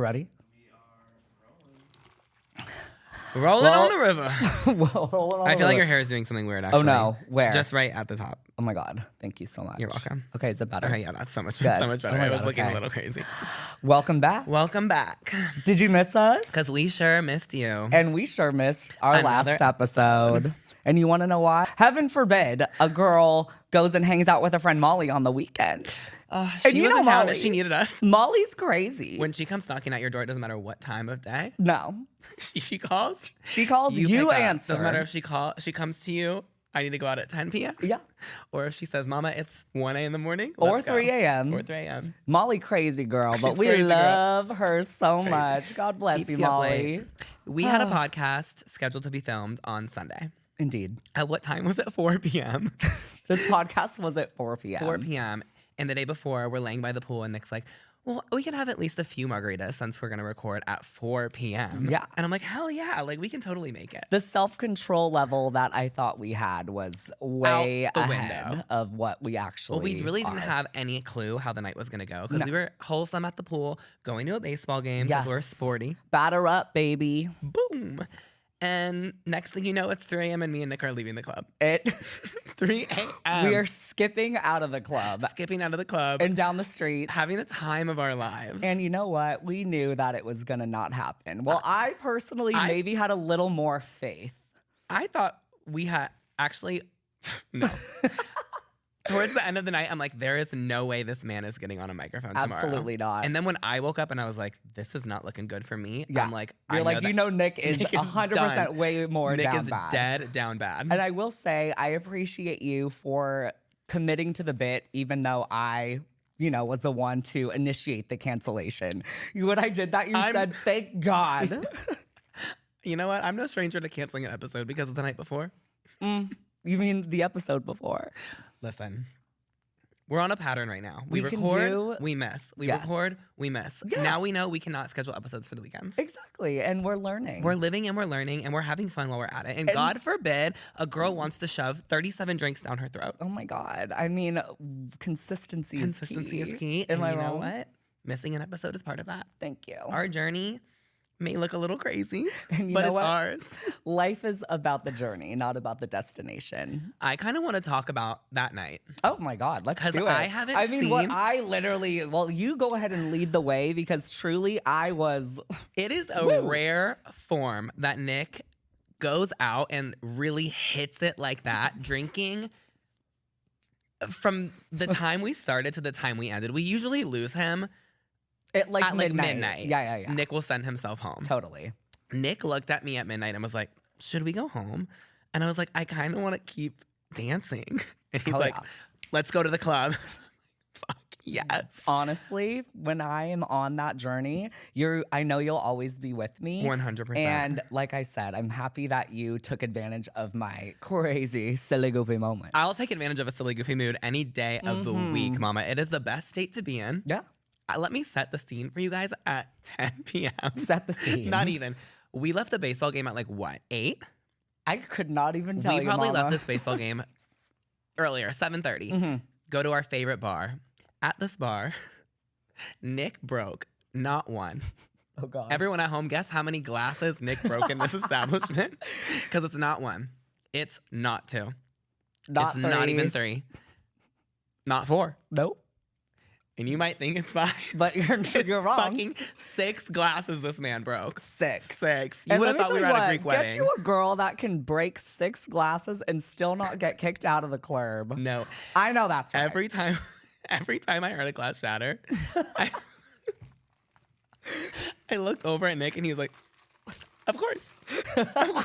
Ready? Rolling on the river. Rolling on I the feel like river. your hair is doing something weird, actually. Oh, no. Where? Just right at the top. Oh, my God. Thank you so much. You're welcome. Okay, is it better? Okay, yeah, that's so much, Good. so much better. Oh my I was God, looking okay. a little crazy. Welcome back. Welcome back. Did you miss us? Because we sure missed you. And we sure missed our Another last episode. And you want to know why? Heaven forbid a girl goes and hangs out with her friend Molly on the weekend. And She you was know in town Molly. and she needed us. Molly's crazy. When she comes knocking at your door, it doesn't matter what time of day. No. She calls. She calls, you pick up. answer. Doesn't matter if she comes to you, I need to go out at 10 p.m. Yeah. Or if she says, Mama, it's 1 a.m. in the morning. Or let's go. 3 a.m. Or 3 a.m. Molly crazy girl, but She's we crazy girl. love her so much. God bless Keeps you, you up Molly. late. We had a podcast scheduled to be filmed on Sunday. Indeed. At what time was it? 4 p.m. This podcast was at 4 p.m. 4 p.m. And the day before, we're laying by the pool, and Nick's like, well, we can have at least a few margaritas since we're going to record at 4 p.m. Yeah. And I'm like, hell yeah. Like, we can totally make it. The self-control level that I thought we had was way Out the ahead window. of what we actually Well, we really didn't are. have any clue how the night was going to go because No. we were wholesome at the pool, going to a baseball game because we're Yes. sporty. Batter up, baby. Boom. And next thing you know, it's 3 a.m. and me and Nick are leaving the club. It 3 a.m. we are skipping out of the club skipping out of the club and down the street. having the time of our lives. And you know what? We knew that it was gonna not happen. Well, I personally maybe had a little more faith. I thought we had actually, no. Towards the end of the night, I'm like, there is no way this man is getting on a microphone tomorrow. Absolutely not. And then when I woke up and I was like, this is not looking good for me. Yeah. I'm like, You're like, you know, Nick is Nick is 100% done. way more Nick down is bad. dead, down bad. And I will say, I appreciate you for committing to the bit, even though I, was the one to initiate the cancellation. When I did that, you said, thank God. You know what? I'm no stranger to canceling an episode because of the night before. You mean the episode before? Listen, we're on a pattern right now. We We can record, do- we miss. We Yes. record, we miss. Yeah. Now we know we cannot schedule episodes for the weekends. Exactly. And we're learning. We're living and we're learning and we're having fun while we're at it. And God forbid a girl wants to shove 37 drinks down her throat. Oh my God. I mean, consistency is key. And Am I you know wrong? what? Missing an episode is part of that. Thank you. Our journey may look a little crazy, And you but know it's what? ours. Life is about the journey, not about the destination. I kind of want to talk about that night. Oh my God, let's 'Cause do it. I haven't I mean, what seen- I literally, well, you go ahead and lead the way because truly I was, It is a rare form that Nick goes out and really hits it like that, drinking from the time we started to the time we ended. We usually lose him at like at like midnight. midnight. Yeah. Nick will send himself home. Totally. Nick looked at me at midnight and was like, should we go home? And I was like, I kind of want to keep dancing. And he's Hell like, yeah. let's go to the club. Fuck, yes. Honestly, when I am on that journey, I know you'll always be with me. 100%. And like I said, I'm happy that you took advantage of my crazy, silly, goofy moment. I'll take advantage of a silly, goofy mood any day of the week, mama. It is the best state to be in. Yeah. Let me set the scene for you guys at 10 p.m. Set the scene. Not even. We left the baseball game at like what, 8? I could not even tell you, We probably Mama. left this baseball game earlier, 7:30. Go to our favorite bar. At this bar, Nick broke not one. Oh, God. Everyone at home, guess how many glasses Nick broke in this establishment? Because it's not one. It's not two. Not it's not three. even 3. Not 4. Nope. And you might think it's 5. But you're wrong. Fucking 6 glasses this man broke. 6. 6. You And would let have me thought we tell were you at a what, Greek wedding. Get you a girl that can break 6 glasses and still not get kicked out of the club. No. I know that's right. Every time I heard a glass shatter, I looked over at Nick and he was like, of course. Of course.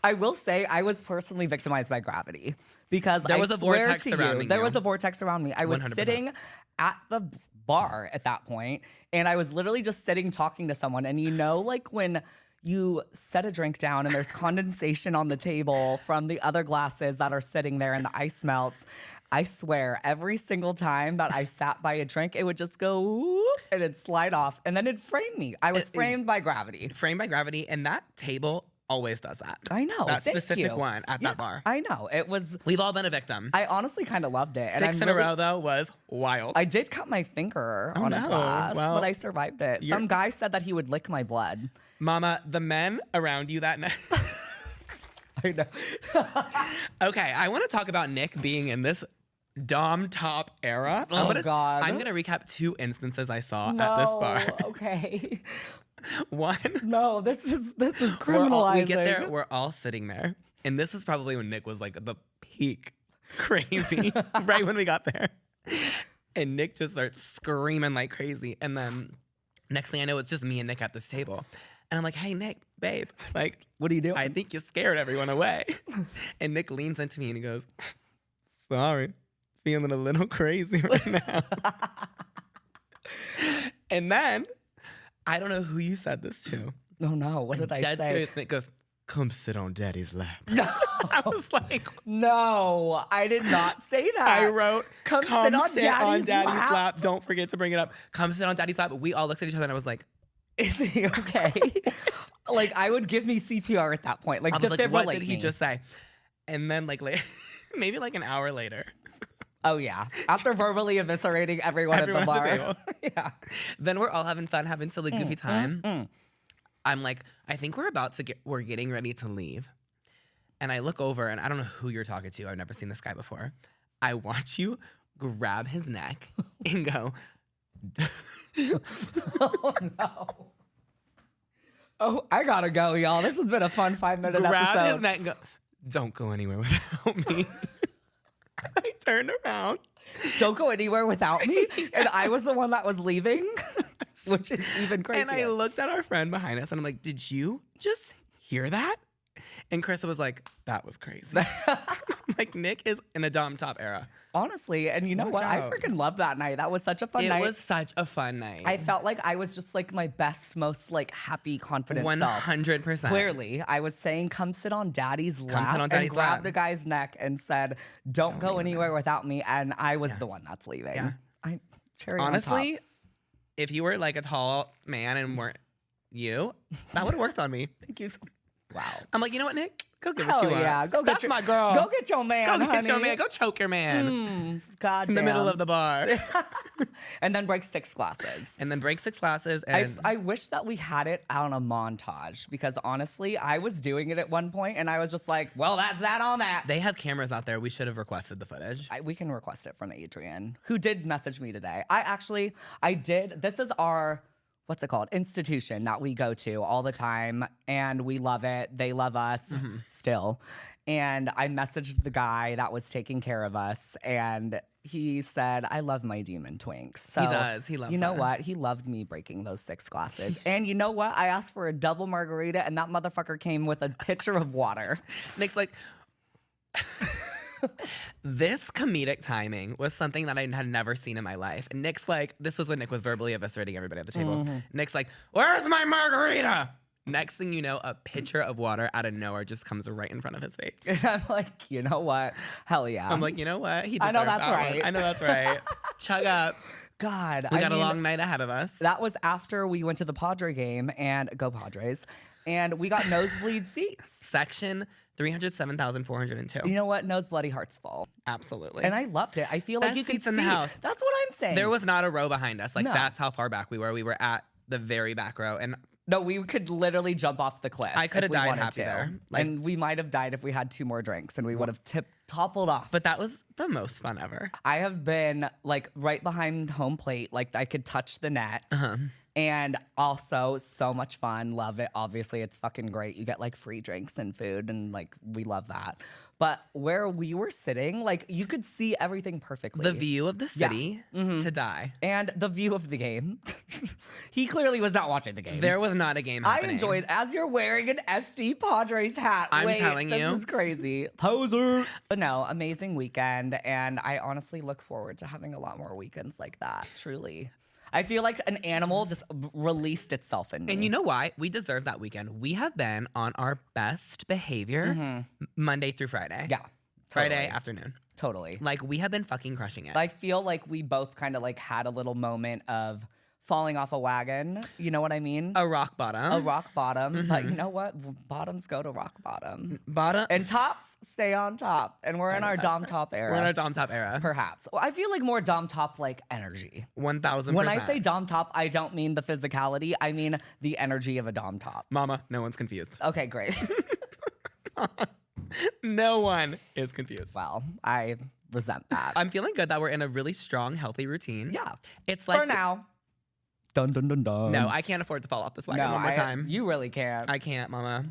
I will say I was personally victimized by gravity because There was I a swear vortex to you, surrounding there you. was a vortex around me. I was 100%. sitting at the bar at that point, and I was literally just sitting talking to someone. And like when you set a drink down and there's condensation on the table from the other glasses that are sitting there and the ice melts. I swear, every single time that I sat by a drink, it would just go whoop, and it'd slide off, and then it'd frame me. I was framed by gravity. Framed by gravity. And that table always does that. I know. That thank specific you. one at that bar. I know. It was. We've all been a victim. I honestly kind of loved it. 6 in a row, though, was wild. I did cut my finger on a no. glass, Well, but I survived it. Some guy said that he would lick my blood. Mama, the men around you that night. I know. Okay, I want to talk about Nick being in this Dom top era. God. I'm gonna recap 2 instances I saw at this bar. Okay. One. No, this is criminalizing. We get there, we're all sitting there. And this is probably when Nick was like the peak crazy, right when we got there. And Nick just starts screaming like crazy. And then next thing I know, it's just me and Nick at this table. And I'm like, hey, Nick, babe, like, what are you doing? I think you scared everyone away. And Nick leans into me and he goes, sorry, feeling a little crazy right now. And then, I don't know who you said this to. Oh no, what did I say? Dead serious. Nick goes, come sit on daddy's lap. No. I was like, no, I did not say that. I wrote, come sit on daddy's lap. lap. Don't forget to bring it up. Come sit on daddy's lap. We all looked at each other and I was like, is he okay? Like, I would give me CPR at that point. Like, I was defibrillate like, what did he me. just say? And then like maybe like an hour later. Oh yeah. After verbally eviscerating everyone at the bar. Yeah. Then we're all having fun, having silly goofy time. I'm like, I think we're getting ready to leave. And I look over and I don't know who you're talking to. I've never seen this guy before. I watch you grab his neck and go, oh no. Oh, I gotta go, y'all. This has been a fun 5-minute episode. Grab his neck and go, don't go anywhere without me. I turned around. Don't go anywhere without me? And I was the one that was leaving, which is even crazier. And I looked at our friend behind us and I'm like, did you just hear that? And Krista was like, that was crazy. Like, Nick is in a Dom top era. Honestly, and you know Watch what? I out. freaking loved that night. That was such a fun night. It was such a fun night. I felt like I was just like my best, most like happy, confident self. 100%. Clearly, I was saying, come sit on daddy's lap. sit on daddy's and grabbed lap. the guy's neck and said, don't go anywhere without me. And I was the one that's leaving. Yeah. Cherry on Honestly, top. if you were like a tall man and weren't you, that would have worked on me. Thank you so Wow. I'm like, you know what, Nick? Go get Hell what you want. yeah. Go That's get my girl. Go get your man, Go get honey. your man. Go choke your man. God in the middle of the bar. And then break 6 glasses. And then break 6 glasses. And I wish that we had it on a montage because honestly, I was doing it at one point and I was just like, well, that's that on that. they have cameras out there. We should have requested the footage. We can request it from Adrian, who did message me today. I did. This is our, what's it called? Institution that we go to all the time and we love it. They love us still. And I messaged the guy that was taking care of us and he said, I love my demon twinks. So, He does. He loves You know us. what? He loved me breaking those 6 glasses. And you know what? I asked for a double margarita and that motherfucker came with a pitcher of water. Nick's like, this comedic timing was something that I had never seen in my life. And Nick's like, this was when Nick was verbally eviscerating everybody at the table. Nick's like, where's my margarita? Next thing you know, a pitcher of water out of nowhere just comes right in front of his face. And I'm like, you know what? Hell yeah. I'm like, you know what? He I know deserved that's that one. right. I know that's right. Chug up. God. We got a long night ahead of us. That was after we went to the Padre game and go Padres. And we got nosebleed seats. Section 307,402. You know what? Nose bloody hearts full. Absolutely. And I loved it. I feel like Best you could seats see. in the house. That's what I'm saying. There was not a row behind us. Like, No. that's how far back we were. We were at the very back row. And No, we could literally jump off the cliff. I could have if we died wanted happy to. there. Like- And we might have died if we had 2 more drinks and we would have toppled off. but that was the most fun ever. I have been like right behind home plate, like I could touch the net. And also so much fun. Love it. Obviously, it's fucking great. You get like free drinks and food, and like we love that. But where we were sitting, like you could see everything perfectly. The view of the city to die. And the view of the game. He clearly was not watching the game. There was not a game I happening. enjoyed as you're wearing an SD Padres hat. I'm Wait, telling you. This is crazy. Poser. But no, amazing weekend. And I honestly look forward to having a lot more weekends like that. Truly. I feel like an animal just released itself in me. And you know why? We deserve that weekend. We have been on our best behavior Monday through Friday. Yeah. Friday totally. afternoon. Totally. Like, we have been fucking crushing it. I feel like we both kind of like had a little moment of falling off a wagon. You know what I mean? A rock bottom. A rock bottom. But you know what? Bottoms go to rock bottom. Bottom. And tops stay on top. And we're in our dom top era. We're in our dom top era. Perhaps. Well, I feel like more dom top like energy. 1000%. When I say dom top, I don't mean the physicality. I mean the energy of a dom top. Mama, no one's confused. Okay, great. No one is confused. Well, I resent that. I'm feeling good that we're in a really strong, healthy routine. Yeah. It's like For now. Dun dun dun dun. No, I can't afford to fall off this wagon one more time. You really can't. I can't, Mama.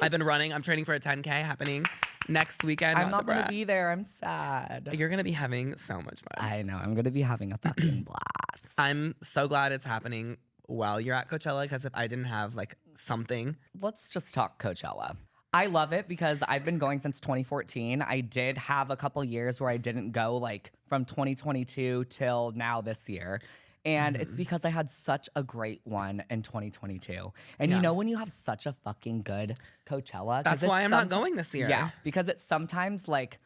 I've been running. I'm training for a 10K happening next weekend. I'm not going to be there. I'm sad. You're going to be having so much fun. I know. I'm going to be having a fucking blast. I'm so glad it's happening while you're at Coachella, because if I didn't have like something. Let's just talk Coachella. I love it because I've been going since 2014. I did have a couple years where I didn't go, like from 2022 till now this year. And it's because I had such a great one in 2022. And you know when you have such a fucking good Coachella? That's why I'm not going this year. Yeah, because it's sometimes like,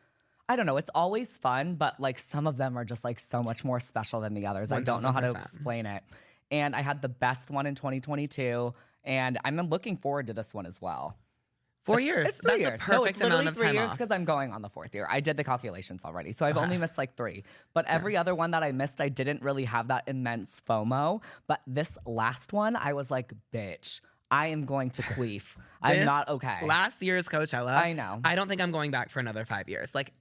I don't know, it's always fun, but like some of them are just like so much more special than the others. I don't know how to 1000%. explain it. And I had the best one in 2022, and I'm looking forward to this one as well. 4 years. It's 3 That's years. a perfect no, it's literally amount of 3 time years off. because I'm going on the 4th year. I did the calculations already, so I've only missed like 3. But every other one that I missed, I didn't really have that immense FOMO. But this last one, I was like, bitch, I am going to queef. I'm not okay. Last year's Coachella. I know. I don't think I'm going back for another 5 years. Like,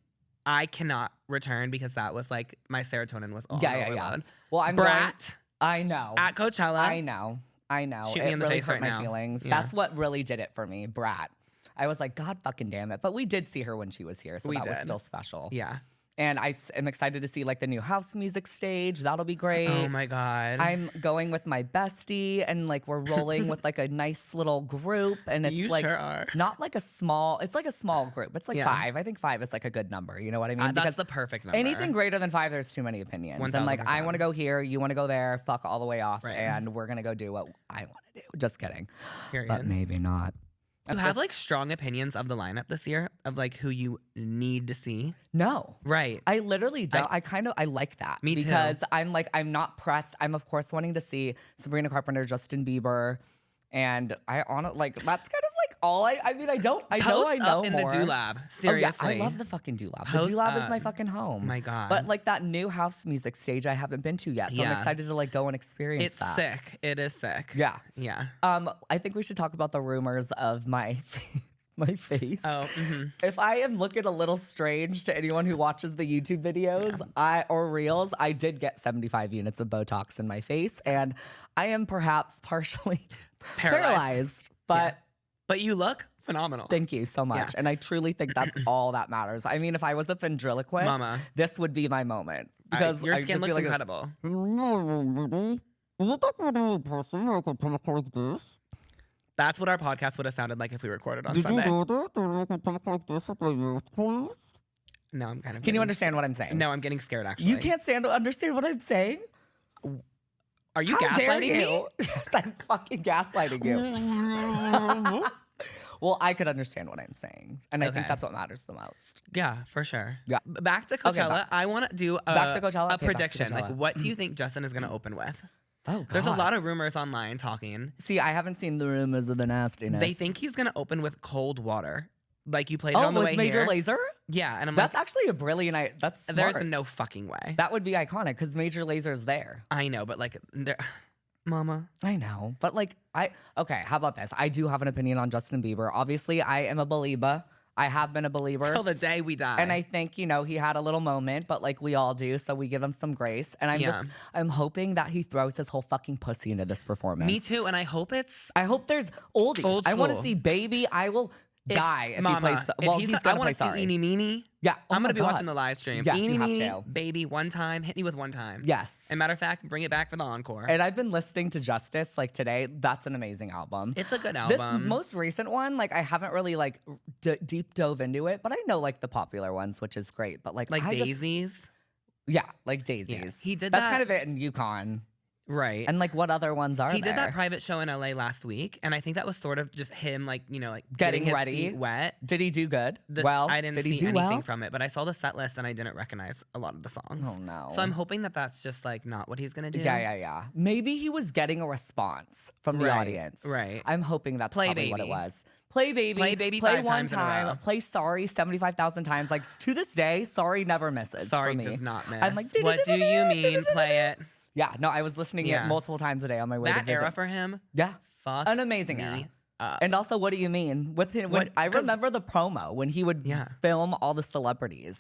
I cannot return because that was like my serotonin was all overload. Well, I'm Brat I know. at Coachella. I know. Shoot me It in the really face hurt right my now. feelings. Yeah. That's what really did it for me. Brat. I was like, God fucking damn it. But we did see her when she was here, so We that was did. still special. Yeah. And I am excited to see like the new house music stage. That'll be great. Oh my God. I'm going with my bestie, and like we're rolling with like a nice little group, and it's You like sure are. not like a small. It's like a small group. It's like Yeah. 5. I think 5 is like a good number. You know what I mean? That's the perfect number. anything greater than 5, there's too many opinions. And like I 1000%. want to go here, you want to go there. Fuck all the way off, Right. and we're gonna go do what I want to do. Just kidding, Period. but maybe not. You have like strong opinions of the lineup this year of like who you need to see. No. Right. I literally don't. I like that. Me too. Because I'm not pressed. I'm of course wanting to see Sabrina Carpenter, Justin Bieber, and I that's kind of like all I mean, I know Post more. up in the Doolab. Oh Seriously. yeah, I love the fucking Doolab. Post The Doolab is my up. fucking home. My God. But like that new house music stage I haven't been to yet. So I'm Yeah. excited to like go and experience It's that. sick. It is sick. Yeah. Yeah. I think we should talk about the rumors of my my face. Oh, If I am looking a little strange to anyone who watches the YouTube videos or reels, I did get 75 units of Botox in my face, and I am perhaps partially paralyzed. But But you look phenomenal. thank you so much. Yeah. And I truly think that's all that matters. I mean, if I was a ventriloquist, Mama. this would be my moment. Because Your I skin just looks feel like incredible. Is it that kind of person like a talk like this? That's what our podcast would have sounded like if we recorded on Did Sunday. you do that? Do you like a talk like this at the youth class? No, I'm kind of. Can you getting- understand what I'm saying? No, I'm getting scared. Actually, You can't understand what I'm saying? Are you How dare gaslighting me? you? Yes, I'm fucking gaslighting you. Well, I could understand what I'm saying. And I think Okay. that's what matters the most. Yeah, for sure. Yeah. Back to Coachella. back- I want to do Back to Coachella? a Okay, back to prediction. Like, Coachella. what do you think Justin is going to open with? Oh, God. There's a lot of rumors online talking. See, I haven't seen the rumors of the nastiness. They think he's going to open with cold water. Like you played it oh, on the with way Major here. Lazer? Yeah, and I'm That's like, actually a brilliant That's smart. there's no fucking way. That would be iconic because Major Lazer's there. I know, but like, Mama. I know. But like, okay, how about this? I do have an opinion on Justin Bieber. Obviously, I am a believer. I have been a believer. Till the day we die. And I think, he had a little moment, but like we all do, so we give him some grace. And I'm hoping that he throws his whole fucking pussy into this performance. Me too, and I hope it's I hope there's oldies. Old I want to school. see Baby. I will die if Mama, he plays. Well, he's I gonna want play to see Sorry. Eenie Meenie. Yeah. Oh I'm my gonna be God. watching the live stream. Yes, Eenie you have Meenie, to. Baby, one time. Hit me with one time. Yes. And matter of fact, bring it back for the encore. And I've been listening to Justice like today. That's an amazing album. It's a good This album. most recent one, like I haven't really like deep dove into it, but I know like the popular ones, which is great. But like like I just- Daisies. yeah, like Daisies. Yeah, he did That's that. kind of it in Yukon. Right. And like, what other ones are He there? did that private show in LA last week, and I think that was sort of just him, like, you know, like Getting his ready. feet wet. Did he do good? I didn't did he see do anything well? from it, but I saw the set list and I didn't recognize a lot of the songs. Oh no. So I'm hoping that that's just like not what he's gonna do. Yeah. Maybe he was getting a response from the Right, audience. right. I'm hoping that's Play probably what it Baby. was. Play Baby. Play Baby Play 5 one times in a row. time. Play Sorry 75,000 times. Like to this day, Sorry never misses. Sorry for me. does not miss. I'm like, what do you mean? Play it. Yeah, no, I was listening Yeah. it multiple times a day on my way to That visit. era for him. Yeah. Fuck An amazing me era. up. And also, what do you mean? With him, What- I 'cause- remember the promo when he would Yeah. film all the celebrities.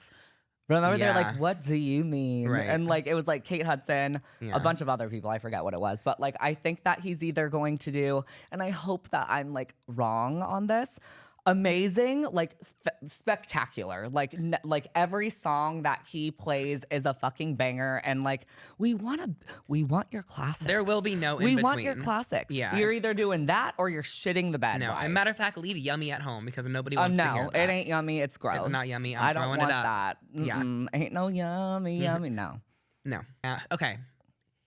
Remember they're Yeah. like, what do you mean? Right. And like it was like Kate Hudson, Yeah. a bunch of other people. I forget what it was. But like I think that he's either going to do, and I hope that I'm like wrong on this. Amazing, like spectacular. Like every song that he plays is a fucking banger, and like we want your classics. There will be no in We between. want your classics. Yeah. You're either doing that or you're shitting the bed. No, vibes. and matter of fact, leave Yummy at home because nobody wants to hear No, that. it ain't yummy. It's gross. not yummy. I'm I don't throwing want it up. that. Yeah. Ain't no yummy. No. No. Okay.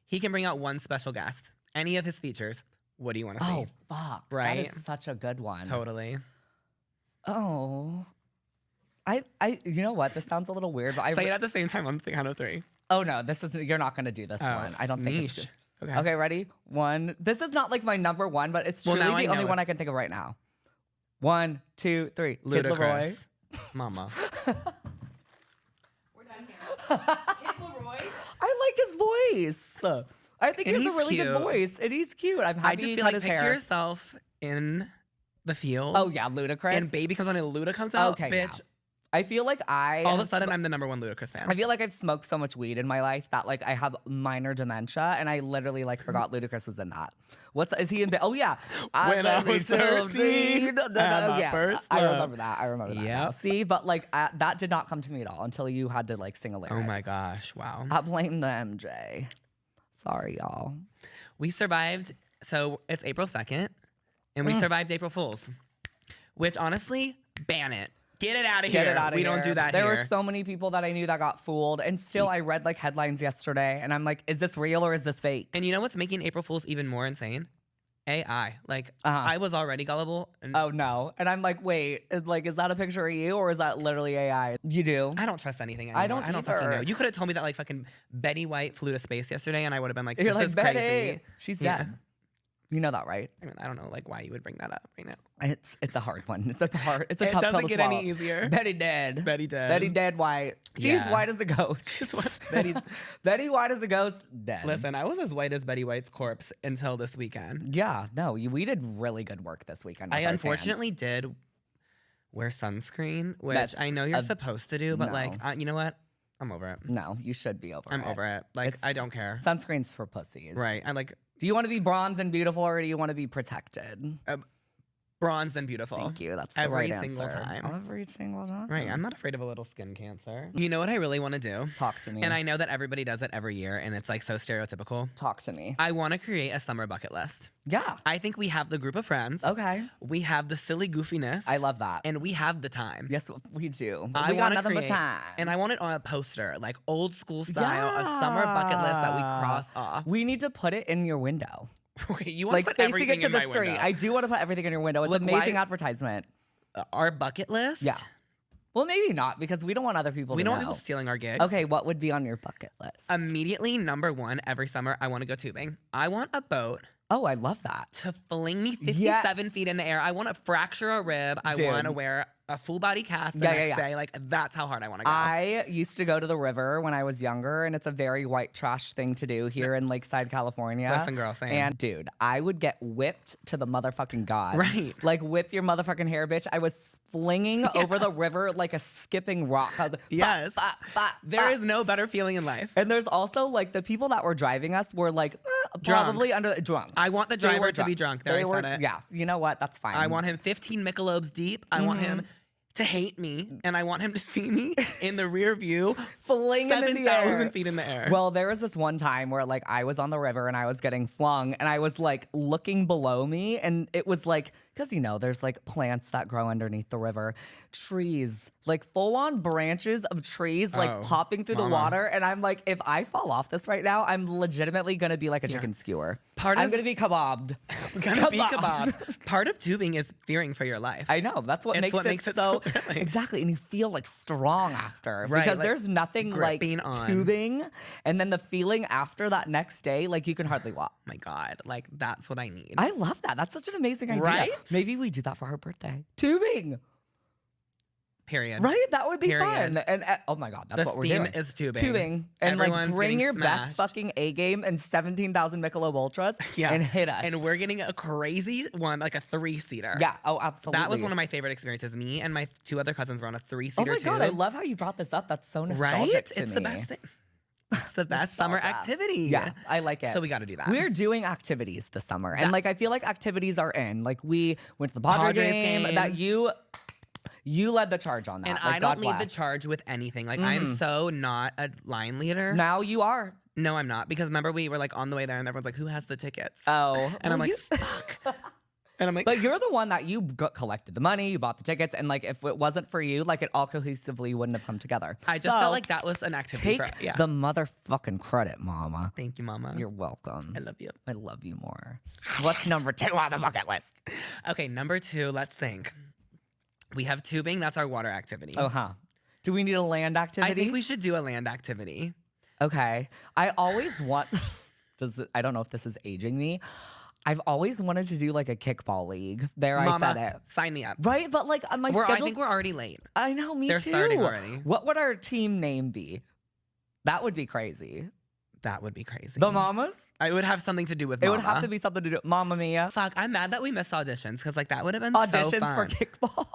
He can bring out one special guest. Any of his features. What do you want to see? Oh fuck! Right? That is such a good one. Totally. Oh, you know what? This sounds a little weird, but Say it at the same time on the count of 3. Oh no, this is you're not gonna do this one. I don't think it's niche. good. Okay. Okay, ready? 1. This is not like my number 1, but it's Well, truly now I the only know one I it's- can think of right now. 1, 2, 3. Kid Leroy. Ludicrous. Mama. We're done here. Kid Leroy. I like his voice. I think And he has a he's really good cute. voice, and he's cute. I'm I happy just he feel cut like his picture hair. yourself in the field. Oh yeah, Ludacris. And Baby comes on and Luda comes out. Okay, bitch. yeah. I feel like All of a sudden, I'm the number 1 Ludacris fan. I feel like I've smoked so much weed in my life that like I have minor dementia, and I literally like forgot Ludacris was in that. Is he in? Oh yeah, When I was 13, No, I had my yeah, first I love. remember that. I remember that. now. Yep. See, but like that did not come to me at all until you had to like sing a lyric. Oh my gosh. Wow. I blame the MJ. Sorry, y'all. We survived. So it's April 2nd, and we survived April Fools, which honestly, ban it. Get it out of here. Get it out of we here. don't do that There here. were so many people that I knew that got fooled, and still I read like headlines yesterday, and I'm like, is this real or is this fake? And you know what's making April Fools even more insane? AI. Like, Uh-huh. I was already gullible. And Oh no. And I'm like, wait, is that a picture of you or is that literally AI? You do. I don't trust anything anymore. I don't fucking either. know. You could have told me that like fucking Betty White flew to space yesterday, and I would have been like, You're this like, is Betty, crazy. she's Yeah. dead. You know that, right? I mean, I don't know like why you would bring that up right now. It's a hard one. It's a tough It pill doesn't to get swallow. any easier. Betty dead. Betty dead. Betty dead white. She's Yeah. white as a ghost. Just what Betty's. Betty white as a ghost, dead. Listen, I was as white as Betty White's corpse until this weekend. Yeah, no, we did really good work this weekend. with I our unfortunately did wear sunscreen, which That's I know you're a- supposed to do, but no. like, you know what? I'm over it. fans. No, you should be over I'm it. over it. Like, I It's- don't care. Sunscreen's for pussies. Right. I like Do you want to be bronze and beautiful or do you want to be protected? bronzed and beautiful. Thank you. That's the Every right single answer. time. Every single time. Right. I'm not afraid of a little skin cancer. You know what I really want to do? Talk to me. And I know that everybody does it every year, and it's like so stereotypical. Talk to me. I want to create a summer bucket list. Yeah. I think we have the group of friends. Okay. We have the silly goofiness. I love that. And we have the time. Yes, we do. I We got want to nothing create, but time. and I want it on a poster, like old school style, a summer bucket list that we cross off. We need to put it in your window. Okay, you want Like to put facing everything it to in the my street. window. I do want to put everything in your window. It's Look, amazing why- advertisement. Our bucket list? Yeah. Well, maybe not because we don't want other people We to don't know. want people stealing our gigs. Okay, what would be on your bucket list? Immediately, number 1, every summer, I want to go tubing. I want a boat Oh, I love that. to fling me 57 Yes. feet in the air. I want to fracture a rib. I Dude. want to wear a full body cast the Yeah, yeah, next yeah. day. Like, that's how hard I want to go. I used to go to the river when I was younger, and it's a very white trash thing to do here in Lakeside, California. Listen, girl, same. And dude, I would get whipped to the motherfucking god. Right. Like whip your motherfucking hair, bitch. I was flinging over the river like a skipping rock. I was like, Yes. bah, bah, There bah. is no better feeling in life. And there's also like the people that were driving us were like probably drunk. I want the They were driver to be drunk. There, They I were, said it. yeah, you know what? That's fine. I want him 15 Michelobes deep. I want him to hate me, and I want him to see me in the rear view, Flinging in the air. 7,000 feet in the air. Well, there was this one time where like I was on the river and I was getting flung and I was like looking below me and it was like, because you know, there's like plants that grow underneath the river, trees, like full on branches of trees like popping through the water. And I'm like, if I fall off this right now, I'm legitimately going to be like a chicken skewer. I'm going to be kebabbed. Kebabbed. Part of tubing is fearing for your life. I know. That's what makes it so exactly. And you feel like strong after because like, there's nothing like on. tubing. And then the feeling after that next day, like you can hardly walk. Oh my God. Like that's what I need. I love that. That's such an amazing idea. Right? Maybe we do that for her birthday. Tubing. Period. Right? That would be Period. fun. And oh my God, that's what we're theme doing. is tubing. Tubing. And Everyone's like bring getting your smashed. best fucking A game and 17,000 Michelob Ultras and hit us. And we're getting a crazy one, like a 3-seater. Yeah. Oh, absolutely. That was one of my favorite experiences. Me and my 2 other cousins were on a 3-seater Oh my God, too. I love how you brought this up. That's so nostalgic Right? to It's me. the best thing. It's the best summer activity. Yeah, I like it. So we got to do that. We're doing activities this summer. And like, I feel like activities are in. Like we went to the Padres game. That you led the charge on that. And like, I don't God lead the bless. charge with anything. Like I'm so not a line leader. Now you are. No, I'm not. Because remember we were like on the way there and everyone's like, who has the tickets? Oh. And I'm like, fuck. And I'm like, But you're the one that you collected the money, you bought the tickets, and like if it wasn't for you, like it all cohesively wouldn't have come together. I just So, felt like that was an activity. take the motherfucking credit, mama. Thank you, Mama. You're welcome. I love you. I love you more. What's number 2 on the bucket list? Okay, number 2, let's think. We have tubing. That's our water activity. Oh, huh. Do we need a land activity? I think we should do a land activity. Okay. I always want. I don't know if this is aging me. I've always wanted to do like a kickball league. There, Mama, I said it. sign me up. Right, but like on my I schedule. think we're already late. I know, me They're too. starting already. What would our team name be? That would be crazy. That would be crazy. The Mamas? I would have something to do with It Mama. would have to be something to do. Mamma Mia. Fuck, I'm mad that we missed auditions because like that would have been Auditions so fun. for kickball.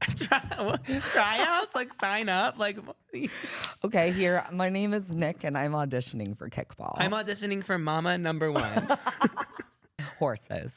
Tryouts, like sign up, like. Okay, here. My name is Nick, and I'm auditioning for kickball. I'm auditioning for Mama number 1. Horses.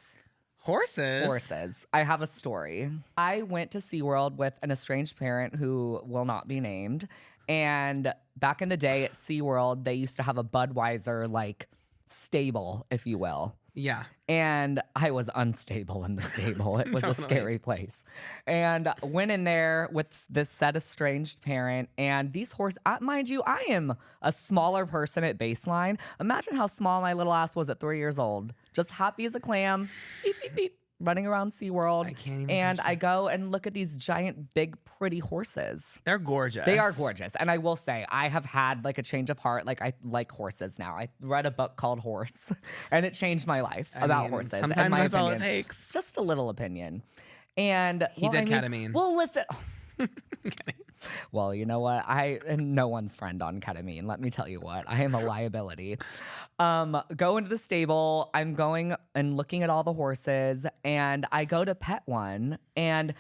Horses. I have a story. I went to SeaWorld with an estranged parent who will not be named. And back in the day at SeaWorld, they used to have a Budweiser like stable, if you will. Yeah. And I was unstable in the stable. It was a scary place. And went in there with this said estranged parent. And these horses, mind you, I am a smaller person at baseline. Imagine how small my little ass was at 3 years old. Just happy as a clam. Beep, beep, beep. Running around SeaWorld. I can't even And picture. I go and look at these giant, big, pretty horses. They're gorgeous. They are gorgeous. And I will say, I have had like a change of heart. Like I like horses now. I read a book called Horse and it changed my life about mean, horses. sometimes and my that's all it opinion. takes. Just a little opinion. And He did ketamine. Well, listen. Well, you know what? I am no one's friend on ketamine. Let me tell you what. I am a liability. Go into the stable. I'm going and looking at all the horses, and I go to pet one, and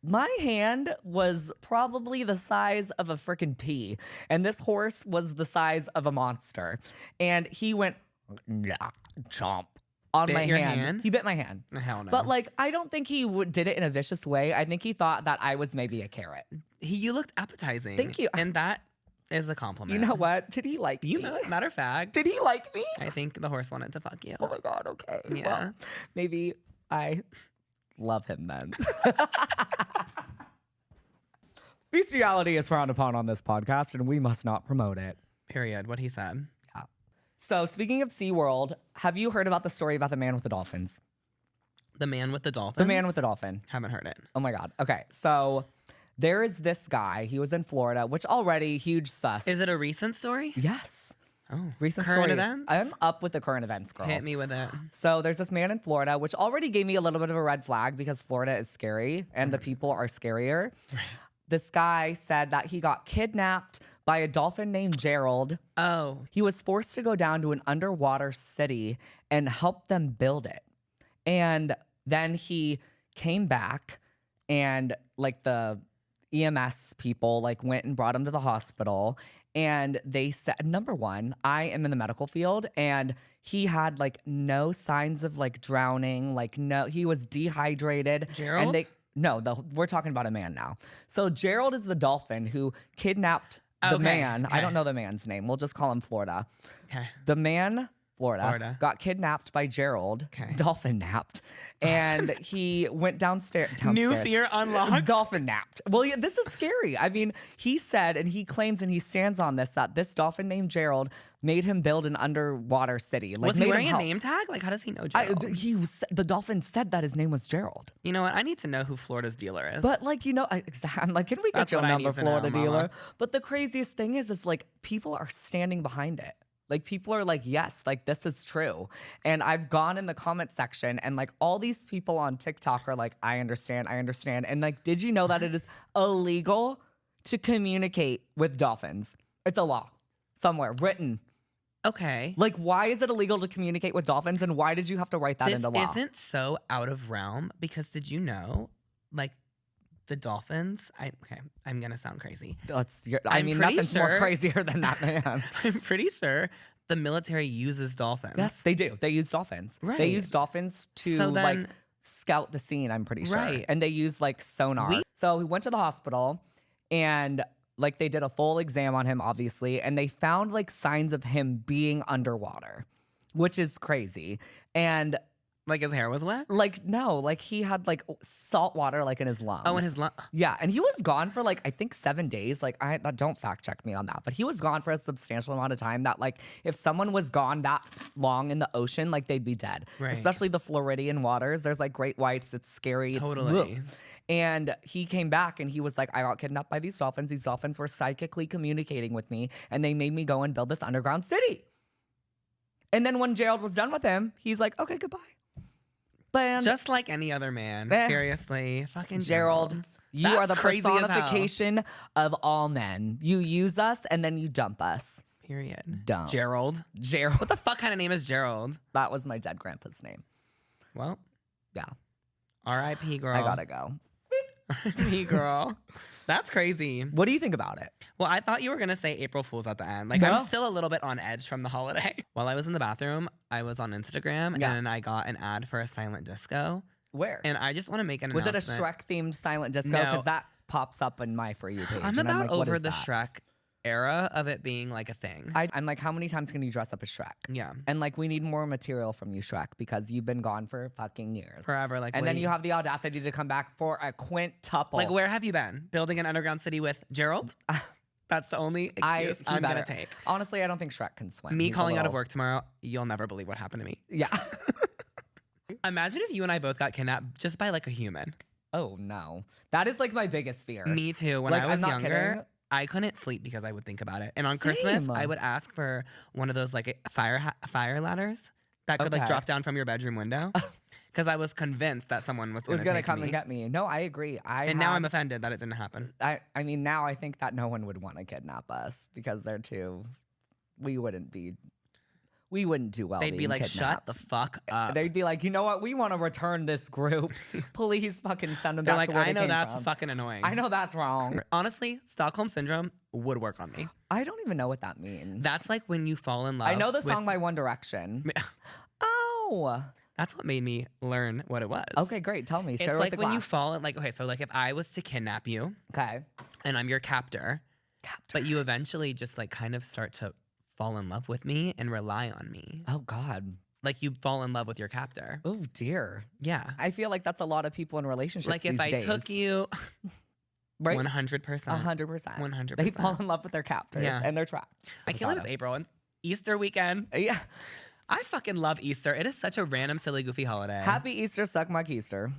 my hand was probably the size of a freaking pea, and this horse was the size of a monster. And he went, chomp. On Bit my your hand. hand? He bit my hand. Hell no. But like, I don't think he did it in a vicious way. I think he thought that I was maybe a carrot. You looked appetizing. Thank you. And that is a compliment. You know what? Did he like You me? know, matter of fact, Did he like me? I think the horse wanted to fuck you. Oh my God, okay. Yeah. Well, maybe I love him then. Bestiality is frowned upon on this podcast, and we must not promote it. Period. What he said. So, speaking of SeaWorld, have you heard about the story about the man with the dolphins? The man with the dolphin. The man with the dolphin. Haven't heard it. Oh my God. Okay. So, there is this guy. He was in Florida, which already huge sus. Is it a recent story? Yes. Oh, Recent current story. events. I'm up with the current events, girl. Hit me with it. So there's this man in Florida, which already gave me a little bit of a red flag because Florida is scary and the people are scarier. This guy said that he got kidnapped by a dolphin named Gerald. Oh, He was forced to go down to an underwater city and help them build it. And then he came back and like the EMS people like went and brought him to the hospital. And they said, number one, I am in the medical field and he had like no signs of like drowning, like no, he was dehydrated. Gerald? And No, we're talking about a man now. So Gerald is the dolphin who kidnapped the Okay, man. I okay. don't know the man's name. We'll just call him Florida. Okay. The man, Florida, Florida. got kidnapped by Gerald, Okay. dolphin napped, and he went downstairs. New fear unlocked. Dolphin napped. Well, yeah, this is scary. I mean, he said, and he claims, and he stands on this, that this dolphin named Gerald made him build an underwater city. Like, Was he made him wearing a help. name tag? Like, how does he know I, Gerald? the dolphin said that his name was Gerald. You know what? I need to know who Florida's dealer is. But like, I'm like, can we get That's your what I number, need to know, Florida mama. dealer? But the craziest thing is like people are standing behind it. Like people are like, yes, like this is true. And I've gone in the comment section and like all these people on TikTok are like, I understand. And like, did you know that it is illegal to communicate with dolphins? It's a law somewhere written. okay. Like, why is it illegal to communicate with dolphins? And why did you have to write that This into law? isn't so out of realm because did you know, like, the dolphins? I'm gonna sound crazy. I I'm mean, pretty nothing's more sure- crazier than that, man. I'm pretty sure the military uses dolphins. Yes, they do. They use dolphins. They Right. use dolphins to So like then- scout the scene, I'm pretty sure. Right. And they use like sonar. So we went to the hospital and like they did a full exam on him, obviously, and they found like signs of him being underwater, which is crazy. And Like his hair was wet. like, no, like he had like salt water like in his lungs. Oh, and his Yeah, and he was gone for like I think 7 days. Like don't fact check me on that, but he was gone for a substantial amount of time. That like if someone was gone that long in the ocean, like they'd be dead. Right. Especially the Floridian waters. There's like great whites. It's scary. It's Totally. ugh. And he came back and he was like, I got kidnapped by these dolphins. These dolphins were psychically communicating with me, and they made me go and build this underground city. And then when Gerald was done with him, he's like, okay, goodbye. But just like any other man. Eh. Seriously, fucking Gerald, you are the That's crazy as hell. personification of all men. You use us and then you dump us. Period. Dumb. Gerald. Gerald. What the fuck kind of name is Gerald? That was my dead grandpa's name. Well, Yeah, R.I.P. girl. I gotta go. R.I.P. girl. That's crazy. What do you think about it? Well, I thought you were gonna say April Fool's at the end. Like No. I'm still a little bit on edge from the holiday. While I was in the bathroom, I was on Instagram Yeah. and I got an ad for a silent disco. Where? And I just want to make an Was it a announcement. Shrek themed silent disco? No. Because that pops up in my For You page. I'm and about like, what over is the that? Shrek era of it being like a thing. I'm like, how many times can you dress up as Shrek? Yeah. And like, we need more material from you, Shrek, because you've been gone for fucking years. Forever. Like, And then wait. you have the audacity to come back for a quintuple. Like, where have you been? Building an underground city with Gerald? That's the only excuse I'm better. gonna take. Honestly, I don't think Shrek can swim. Me He's a calling out of little- work tomorrow, you'll never believe what happened to me. Yeah. Imagine if you and I both got kidnapped just by like a human. Oh no, that is like my biggest fear. Me too. When Like, I I'm was not younger, kidding. I couldn't sleep because I would think about it. And on Christmas, Same. I would ask for one of those like fire ladders that could like Okay. drop down from your bedroom window. Because I was convinced that someone was was going to gonna take come me. and get me. No, I agree. And now I'm offended that it didn't happen. I mean, now I think that no one would want to kidnap us because they're too. We wouldn't do well. They'd be being like, kidnapped. shut the fuck up. They'd be like, you know what? We want to return this group. Please fucking send them They're back like, to where I they know came that's from. fucking annoying. I know that's wrong. Honestly, Stockholm Syndrome would work on me. I don't even know what that means. That's like when you fall in love. I know the with- song by One Direction. Oh. That's what made me learn what it was. Okay, great. Tell me. It's Share like with the when you class. fall in, like, okay, so like if I was to kidnap you Okay. and I'm your captor, but you eventually just like kind of start to fall in love with me and rely on me. Oh God. Like you fall in love with your captor. Oh dear. Yeah. I feel like that's a lot of people in relationships. Like if these I days. took you right, 100%. 100%. 100%. They fall in love with their captors Yeah. and they're trapped. I can't believe it's April and Easter weekend. Yeah. I fucking love Easter. It is such a random, silly, goofy holiday. Happy Easter, suck my keister.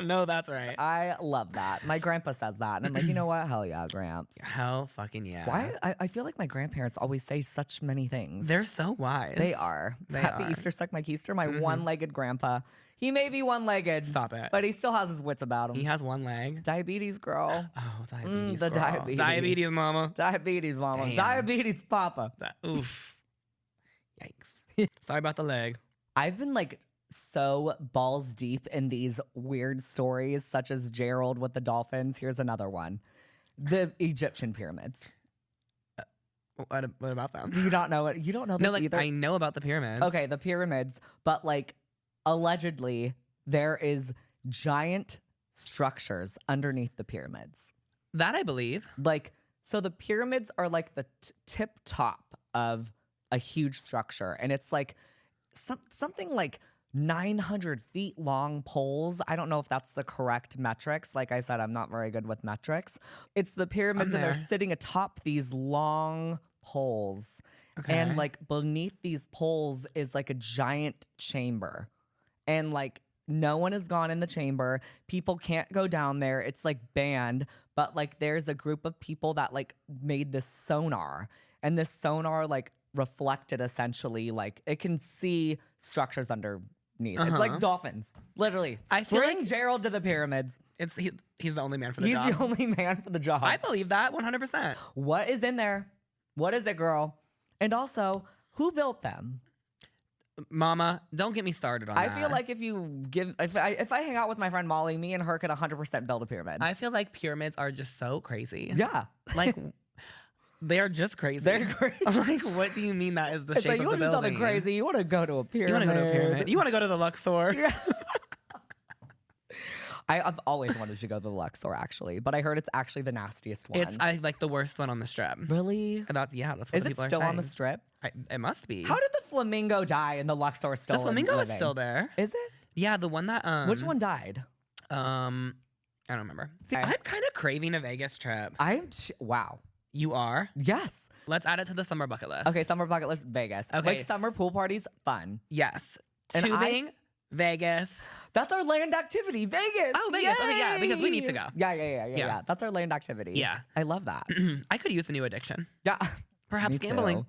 No, that's right. I love that. My grandpa says that, and I'm like, you know what? Hell yeah, Gramps. Hell fucking yeah. Why? I feel like my grandparents always say such many things. They're so wise. They are. They Happy are. Easter, suck my keister. My one-legged grandpa. He may be one-legged. Stop it. But he still has his wits about him. He has one leg. Diabetes, girl. Oh, diabetes. the girl. diabetes. Diabetes, mama. Diabetes, mama. Damn. Diabetes, papa. Oof. Yikes. Sorry about the leg. I've been like so balls deep in these weird stories, such as Gerald with the dolphins. Here's another one: the Egyptian pyramids. What about them? Do you not know it? You don't know this No, like either. I know about the pyramids. Okay, the pyramids, but like allegedly there is giant structures underneath the pyramids. That I believe. Like, so the pyramids are like the tip top of a huge structure, and it's like something like 900 feet long poles. I don't know if that's the correct metrics. Like I said, I'm not very good with metrics. It's the pyramids, and they're sitting atop these long poles. Okay. And like beneath these poles is like a giant chamber. And like no one has gone in the chamber. People can't go down there. It's like banned. But like there's a group of people that like made this sonar. And this sonar like reflected essentially, like it can see structures underneath. It's like dolphins, literally. I feel Bring like Gerald to the pyramids. He's the only man for the He's job. the only man for the job. I believe that 100%. What is in there? What is it, girl? And also, who built them? Mama, don't get me started on that. I feel like if I hang out with my friend Molly, me and her could 100% build a pyramid. I feel like pyramids are just so crazy. Yeah. Like they are just crazy. They're crazy. Like, what do you mean that is the It's shape like, you of the want to do building? something crazy, you want to go to a pyramid. You want to go to a pyramid. You want to go to the Luxor. Yeah. I've always wanted to go to the Luxor, actually, but I heard it's actually the nastiest one. It's like the worst one on the strip. Really? That's what Is the it people still are on the saying. strip? It must be. How did the flamingo die and the Luxor still the flamingo is living? still there? Is it? Yeah, the one that Which one died? I don't remember. See, I'm kind of craving a Vegas trip. Wow. You are? Yes. Let's add it to the summer bucket list. Okay, summer bucket list, Vegas. Okay. Like summer pool parties, fun. Yes. And Tubing, Vegas. That's our land activity, Vegas. Oh, Vegas. Okay, yeah, because we need to go. Yeah. That's our land activity. Yeah. I love that. I could use a new addiction. Yeah. Perhaps Me gambling. too.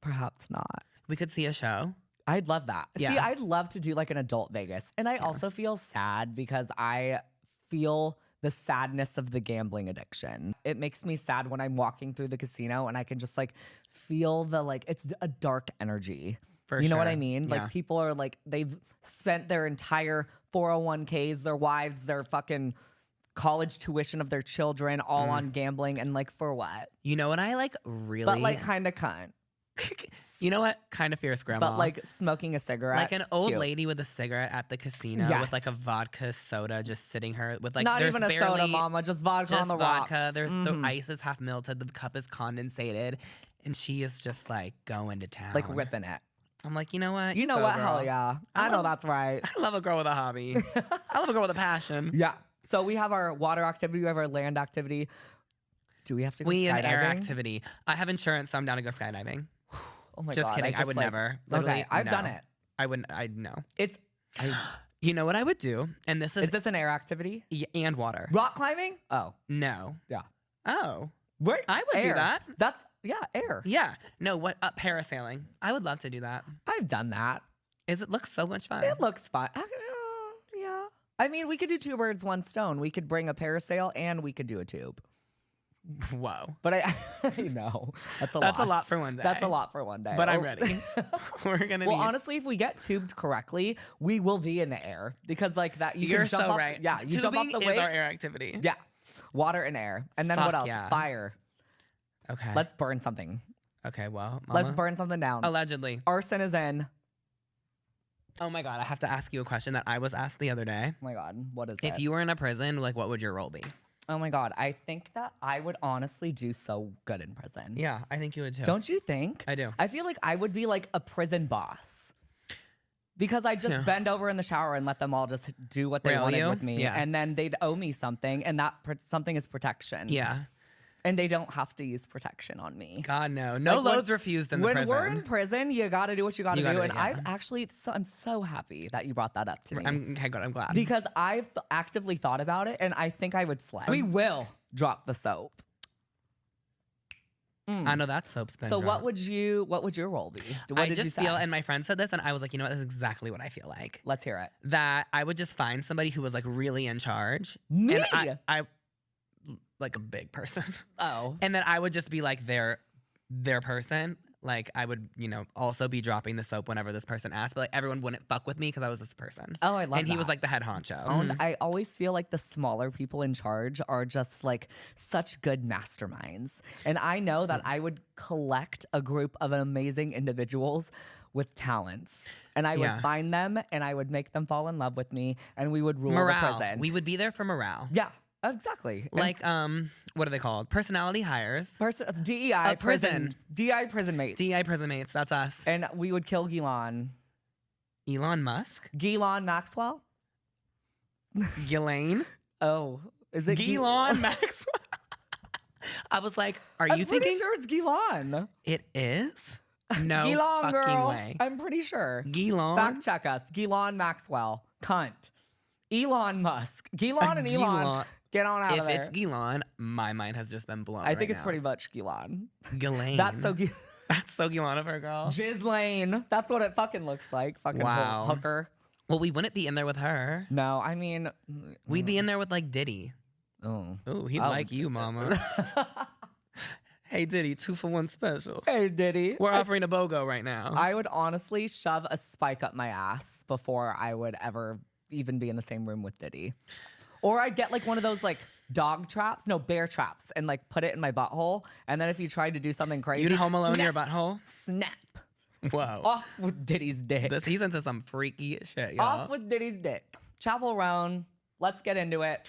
Perhaps not. We could see a show. I'd love that. See, Yeah. I'd love to do like an adult Vegas. And I also feel sad because I feel the sadness of the gambling addiction. It makes me sad when I'm walking through the casino and I can just like feel the like, it's a dark energy. For You know what I sure. mean? Yeah. Like people are like, they've spent their entire 401ks, their wives, their fucking college tuition of their children all on gambling. And like, for what? You know what I like really? But like kind of cunt. you know what? Kind of fierce grandma. But like smoking a cigarette. Like an old cute. lady with a cigarette at the casino Yes. with like a vodka soda just sitting her with like Not there's even a barely, soda, mama. Just vodka just on the vodka. rocks. There's the ice is half melted, the cup is condensated, and she is just like going to town. Like ripping it. I'm like, you know what? You know go, what? girl. Hell yeah. I know love- that's right. I love a girl with a hobby. I love a girl with a passion. Yeah. So we have our water activity, we have our land activity. Do we have to go We need an air skydiving? activity. I have insurance, so I'm down to go skydiving. Oh my Just god. kidding. I would like- never. Okay, Literally, I've no. done it. I wouldn't. I know. It's. You know what I would do? And this Is is, this an air activity? and water. Rock climbing? Oh, No. yeah. Oh. Where? I would do air. that. That's air. Yeah. No. What? Parasailing. I would love to do that. I've done that. It looks so much fun. It looks fun. Yeah. I mean, we could do two birds, one stone. We could bring a parasail and we could do a tube. Whoa. But I know that's a lot. That's a lot for one day. That's a lot for one day. But I'm Oh. ready. We're gonna. Well, need, honestly, if we get tubed correctly, we will be in the air because like that. You you're can jump so off, right. Yeah, you jump off Tubing the is wave. our air activity. Yeah, water and air, and then Fuck what else? yeah. Fire. Okay. Let's burn something. Okay. Well. Let's Mama. burn something down. Allegedly. Arson is in. Oh my god! I have to ask you a question that I was asked the other day. Oh my god, what is If it? you were in a prison, like, what would your role be? Oh my god, I think that I would honestly do so good in prison. Yeah, I think you would too. Don't you think? I do. I feel like I would be like a prison boss. Because I just Yeah. bend over in the shower and let them all just do what they Rail wanted you? with me. Yeah. And then they'd owe me something, and that something is protection. Yeah. And they don't have to use protection on me. God no. No Like, when- loads refused in the when prison. we're in prison, you got to do what you got to You do. gotta And do it, yeah. I've actually, I'm so happy that you brought that up to me. Okay, good. I'm glad. because I've actively thought about it, and I think I would slay. We will drop the soap. I know that soap's been So dropped. what would your role be? What I did you just say? feel, and my friend said this, and I was like, you know what? That's exactly what I feel like. Let's hear it. That I would just find somebody who was like really in charge. Me? And I like a big person. Oh. And then I would just be like their person. Like I would, also be dropping the soap whenever this person asked, but like everyone wouldn't fuck with me because I was this person. Oh, I love And he was that. like the head honcho. And I always feel like the smaller people in charge are just like such good masterminds. And I know that I would collect a group of amazing individuals with talents. And I would Yeah. find them and I would make them fall in love with me and we would rule the Morale. prison. We would be there for morale. Yeah, exactly. And Like, what are they called? Personality hires. DEI prison. DEI prison mates. DI prison mates. That's us. And we would kill Ghislaine. Elon Musk. Ghislaine Maxwell? Ghislaine. Oh, is it Ghislaine Maxwell. I was like, are I'm you pretty thinking sure it's Ghislaine. it is? No Ghislaine, fucking girl. way. I'm pretty sure. Ghislaine. Fact check us. Ghislaine Maxwell. Cunt. Elon Musk. Ghislaine and Elon. Ghislaine. Get on out If of there. it's Ghislaine, my mind has just been blown. I think right it's now. pretty much Ghislaine. Ghislaine. That's so That's so Ghislaine of her, girl. Ghislaine. That's what it fucking looks like. Fucking Wow. hooker. Well, we wouldn't be in there with her. No, I mean. We'd be in there with like Diddy. Oh. Ooh, he'd Oh. like you, mama. Hey, Diddy, 2-for-1 special. Hey, Diddy. We're offering a BOGO right now. I would honestly shove a spike up my ass before I would ever even be in the same room with Diddy. Or I'd get like one of those like bear traps and like put it in my butthole. And then if you tried to do something crazy, You'd home alone your snap, butthole? Snap. Whoa. Off with Diddy's dick. He's into some freaky shit, y'all. Off with Diddy's dick. Chapel Roan. Let's get into it.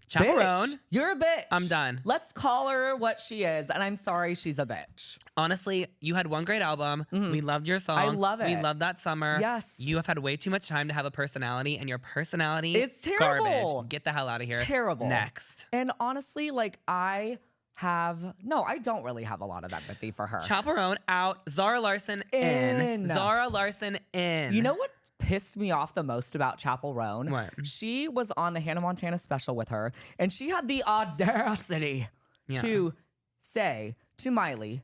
Chaperone. Bitch. You're a bitch. I'm done. Let's call her what she is. And I'm sorry she's a bitch. Honestly, you had one great album. We loved your song. I love We it. loved that summer. Yes. You have had way too much time to have a personality, and your personality It's terrible. garbage. Get the hell out of here. Terrible. Next. And honestly, like I don't really have a lot of empathy for her. Chaperone out. Zara Larson in. In. Zara Larson in. You know what pissed me off the most about Chapel Roan? What? She was on the Hannah Montana special with her, and she had the audacity to say to Miley,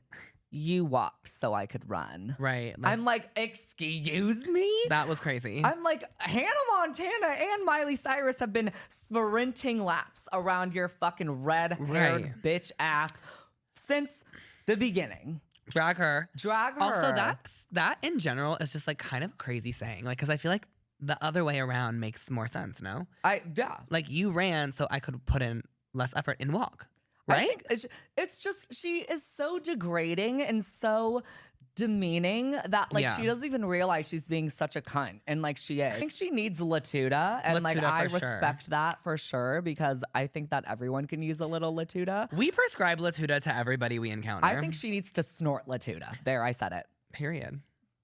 "You walked so I could run." Right. I'm like, excuse me? that was crazy. I'm like, Hannah Montana and Miley Cyrus have been sprinting laps around your fucking red-haired Right. bitch ass since the beginning. Drag her. Drag her. Also, that in general is just like kind of a crazy saying. Like, because I feel like the other way around makes more sense, no? Yeah. Like, you ran so I could put in less effort and walk. I Right? think it's just she is so degrading and so demeaning that like Yeah. she doesn't even realize she's being such a cunt, and like she is. I think she needs Latuda, and like Latuda I for sure. respect that for sure because I think that everyone can use a little Latuda. We prescribe Latuda to everybody we encounter. I think she needs to snort Latuda. There, I said it. Period.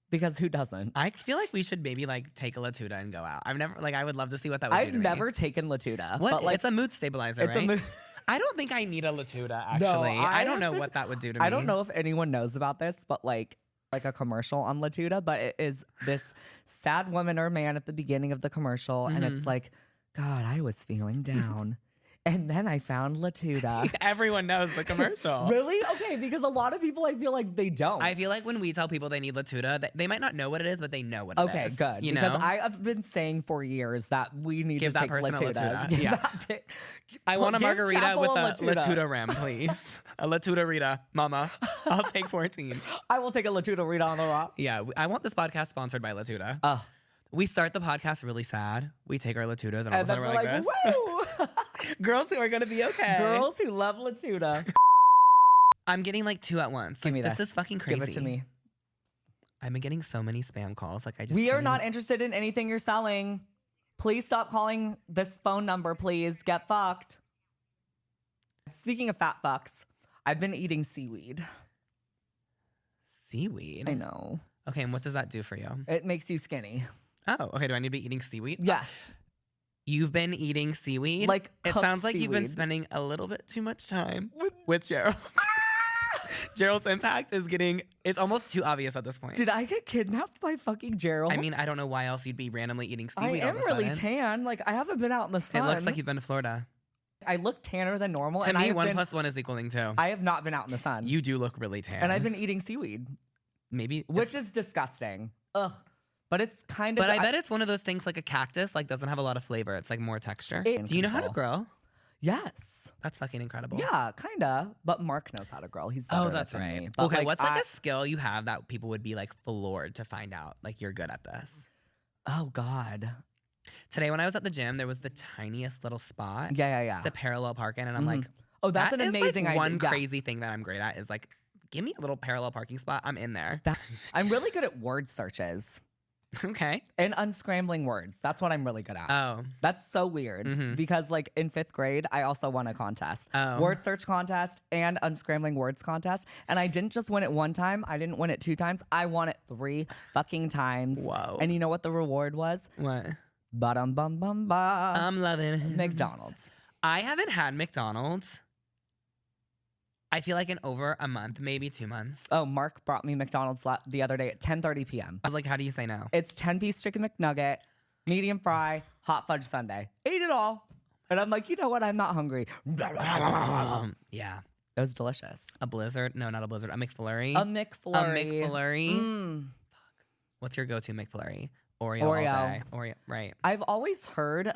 Because who doesn't? I feel like we should maybe like take a Latuda and go out. I would love to see what that would do I've to me. never taken Latuda. What? But like, It's a mood stabilizer, it's a right? mood- I don't think I need a Latuda, actually. I don't know what that would do to me. I don't know if anyone knows about this, but like a commercial on Latuda, but it is this sad woman or man at the beginning of the commercial, and it's like, God, I was feeling down. And then I found Latuda. Everyone knows the commercial. Really? Okay, because a lot of people I feel like they don't. I feel like when we tell people they need Latuda, they might not know what it is, but they know what it is. Okay, good. You because know? I have been saying for years that we need Give to that take person a Latuda. Latuda. Give Yeah. that bit- I want a give margarita Chapel with a a Latuda rim, please. A Latuda Rita, mama. I'll take 14. I will take a Latuda read on the rock. Yeah, I want this podcast sponsored by Latuda. Oh. We start the podcast really sad. We take our Latudas and all of And a then sudden we're we're like, like, this. woo! Girls who are going to be okay. Girls who love Latuda. I'm getting like 2 at once. Give me This this. is fucking crazy. Give it to me. I've been getting so many spam calls. Like I just We are can't not even- interested in anything you're selling. Please stop calling this phone number, please. Get fucked. Speaking of fat fucks, I've been eating seaweed. seaweed. I know. Okay, and what does that do for you? It makes you skinny. Oh, okay. Do I need to be eating seaweed? Yes. You've been eating seaweed? Like it cooked sounds like you've been seaweed. spending a little bit too much time with Gerald. Gerald's impact is it's almost too obvious at this point. Did I get kidnapped by fucking Gerald? I mean, I don't know why else you'd be randomly eating I seaweed all am of a really sudden. tan. Like, I haven't been out in the sun. It looks like you've been to Florida. I look tanner than normal. To and I me, have 1 been- + 1 is equaling 2. I have not been out in the sun. You do look really tan. And I've been eating seaweed, maybe, which is disgusting. Ugh. But it's kind of. but I bet it's one of those things like a cactus, like doesn't have a lot of flavor. It's like more texture. In Do you know how to control. grow? Yes. That's fucking incredible. Yeah, kinda. But Mark knows how to grow. He's better Oh, at that's it than right. me. But, Okay, what's like I- a skill you have that people would be like floored to find out like you're good at this? Oh God. Today when I was at the gym, there was the tiniest little spot Yeah. to parallel park in, and I'm like, Oh, that's that an is, like, amazing idea. one Yeah. crazy thing that I'm great at is like give me a little parallel parking spot. I'm in there. I'm really good at word searches Okay. and unscrambling words. That's what I'm really good at. Oh. That's so weird because like in 5th grade, I also won a contest, word search contest and unscrambling words contest. And I didn't just win it 1 time. I didn't win it 2 times. I won it 3 fucking times. Whoa. And you know what the reward was? What? Ba-dum bum bum ba. I'm loving it. McDonald's. I haven't had McDonald's. I feel like in over a month, maybe 2 months. Oh, Mark brought me McDonald's the other day at 10:30 p.m. I was like, how do you say no? It's 10-piece chicken McNugget, medium fry, hot fudge sundae. Ate it all. And I'm like, you know what? I'm not hungry. Yeah. It was delicious. A Blizzard? No, not a Blizzard. A McFlurry? A McFlurry. A McFlurry? Fuck. What's your go-to McFlurry? Oreo. Oreo. All day. Oreo. Right. I've always heard,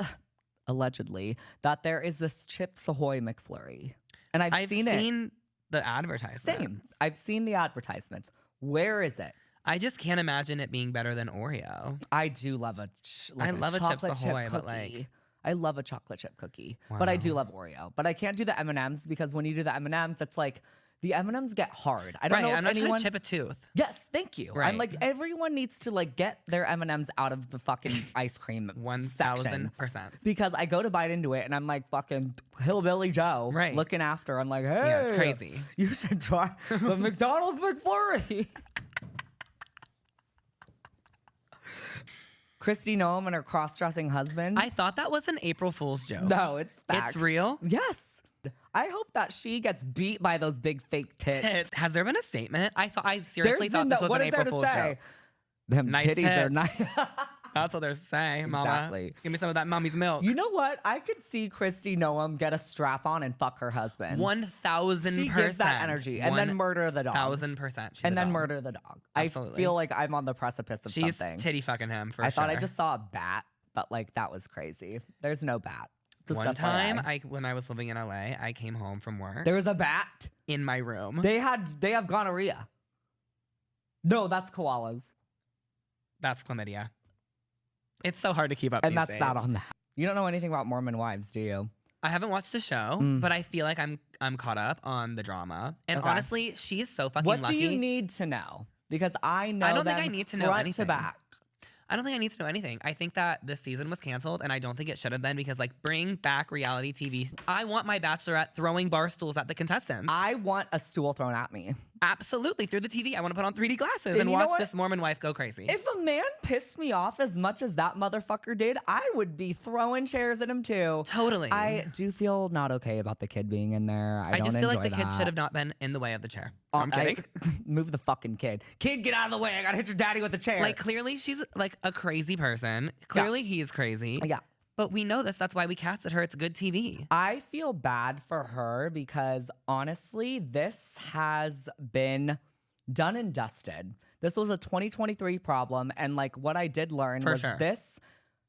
allegedly, that there is this Chips Ahoy McFlurry. And I've seen it. The advertisement. Same. I've seen the advertisements. Where is it? I just can't imagine it being better than Oreo. I do love a Chips chocolate chip Ahoy, but cookie. I love a chocolate chip cookie, but I do love Oreo. But I can't do the M&Ms because when you do the M&Ms, it's like the M&Ms get hard. I don't know if I'm not anyone. trying to chip a tooth. Yes, thank you. Right. I'm like everyone needs to like get their M&Ms out of the fucking ice cream section 1000%. because I go to bite into it and I'm like fucking hillbilly Joe, Right. looking after. I'm like, hey, Yeah, it's crazy. You should try the McDonald's McFlurry. Christy Noam and her cross-dressing husband. I thought that was an April Fool's joke. No, it's facts. It's real? Yes. I hope that she gets beat by those big fake tits. Has there been a statement? I seriously thought this was what an is there April to Fool's say? joke. Them Nice titties are tits. nice. That's what they're saying, mama. Exactly. Give me some of that mommy's milk. You know what? I could see Christy Noam get a strap on and fuck her husband. 1000%. She gives that energy and then murder the dog. 1000%. And then murder the dog. Absolutely. I feel like I'm on the precipice of She's something. titty fucking him for I sure. thought I just saw a bat, but like that was crazy. There's no bat. Just One time, FYI. when I was living in LA, I came home from work There was a bat. in my room. They have gonorrhea. No, that's koalas. That's chlamydia. It's so hard to keep up And these that's days. not on that. You don't know anything about Mormon wives, do you? I haven't watched the show, but I feel like I'm caught up on the drama. And Okay. honestly, she's so fucking What lucky. do you need to know? Because I know I don't think them I need to know front anything. to back. I don't think I need to know anything. I think that this season was canceled, and I don't think it should have been because, like, bring back reality TV. I want my Bachelorette throwing bar stools at the contestants. I want a stool thrown at me. Absolutely, through the TV. I want to put on 3D glasses And and you know watch what? this Mormon wife go crazy. If a man pissed me off as much as that motherfucker did, I would be throwing chairs at him too. Totally. I do feel not okay about the kid being in there. I don't just feel like the enjoy kid that. should have not been in the way of the chair. I'm kidding. Move the fucking kid. Kid, get out of the way. I gotta hit your daddy with the chair. Like, clearly she's like a crazy person. Clearly he's crazy. Yeah. But we know this. That's why we casted her. It's good TV. I feel bad for her because honestly, this has been done and dusted. This was a 2023 problem. And like what I did learn For was sure. this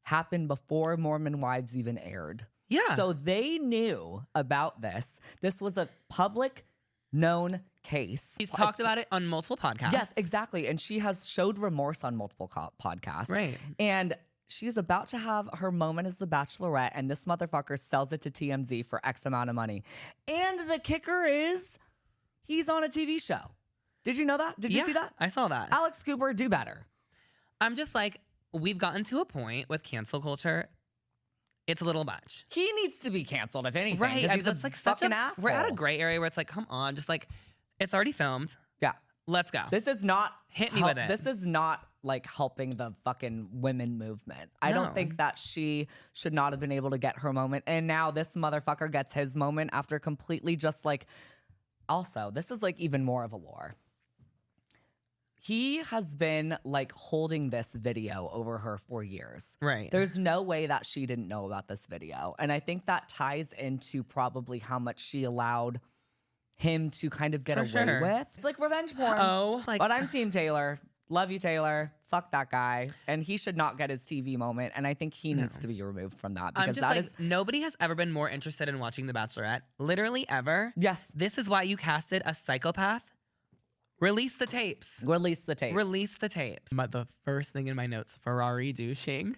happened before Mormon Wives even aired. Yeah. So they knew about this. This was a public known case. She's talked about it on multiple podcasts. Yes, exactly. And she has showed remorse on multiple podcasts. Right. And she's about to have her moment as the Bachelorette, and this motherfucker sells it to TMZ for X amount of money. And the kicker is he's on a TV show. Did you know that? Did you see that? I saw that. Alex Cooper, do better. I'm just like, we've gotten to a point with cancel culture. It's a little much. He needs to be canceled, if anything. Right. 'cause I he's mean, a it's like such fucking a, asshole. we're at a gray area where it's like, come on, just like, it's already filmed. Yeah. Let's go. This is not Hit me with it. This is not like helping the fucking women movement. I don't No. think that she should not have been able to get her moment. And now this motherfucker gets his moment after completely just like. Also, this is like even more of a lore. He has been like holding this video over her for years. Right. There's no way that she didn't know about this video. And I think that ties into probably how much she allowed him to kind of get For away sure. with. It's like revenge porn. Oh, like, But I'm Team Taylor. Love you, Taylor. Fuck that guy. And he should not get his TV moment. And I think he needs to be removed from that. Because I'm just that like, is nobody has ever been more interested in watching The Bachelorette. Literally ever. yes. This is why you casted a psychopath. Release the tapes. Release the tape. Release the tapes. But the first thing in my notes, Ferrari douching.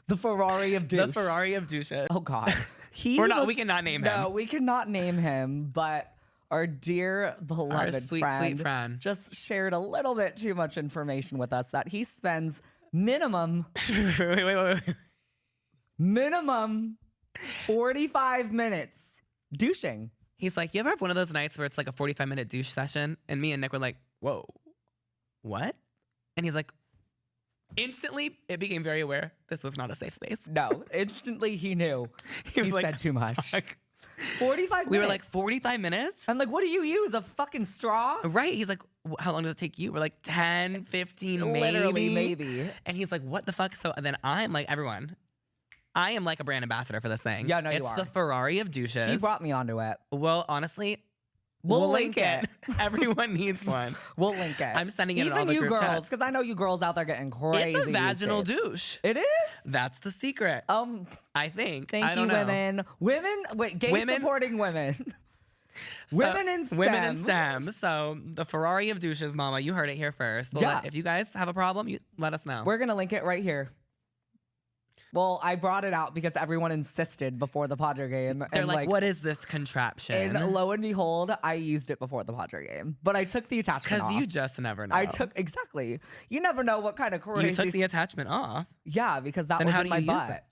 The Ferrari of douche. The Ferrari of douches. Oh God. He We was- cannot name him. No, we cannot name him. But our dear Our beloved sweet, friend, sweet friend. just shared a little bit too much information with us that he spends minimum minimum 45 minutes douching. He's like, you ever have one of those nights where it's like a 45-minute douche session? And me and Nick were like, whoa, what? And he's like, instantly, it became very aware this was not a safe space. No, instantly he knew. He was He like, said too much. fuck. 45 minutes. We were like, 45 minutes? I'm like, what do you use? A fucking straw? Right. He's like, how long does it take you? We're like, 10, 15, Literally, maybe. And he's like, what the fuck? So then I'm like, everyone, I am like a brand ambassador for this thing. Yeah, no, you it's are. the Ferrari of douches. He brought me onto it. Well, honestly, We'll link link it. Everyone needs one. We'll link it. I'm sending it in Even all the you group girls, chats. because I know you girls out there getting crazy. It's a these vaginal days. douche. It is? That's the secret. I think. Thank I don't you, know. women. Women, wait, gay Women- supporting women. So, women in STEM. Women in STEM. So the Ferrari of douches, mama. You heard it here first. Well, Yeah. if you guys have a problem, you let us know. We're going to link it right here. Well, I brought it out because everyone insisted before the Padre game. They're and like, what is this contraption? And lo and behold, I used it before the Padre game. But I took the attachment off. Because you just never know. Exactly. You never know what kind of crazy. You took the attachment off. Yeah, because that Then was how in do my you use butt. it?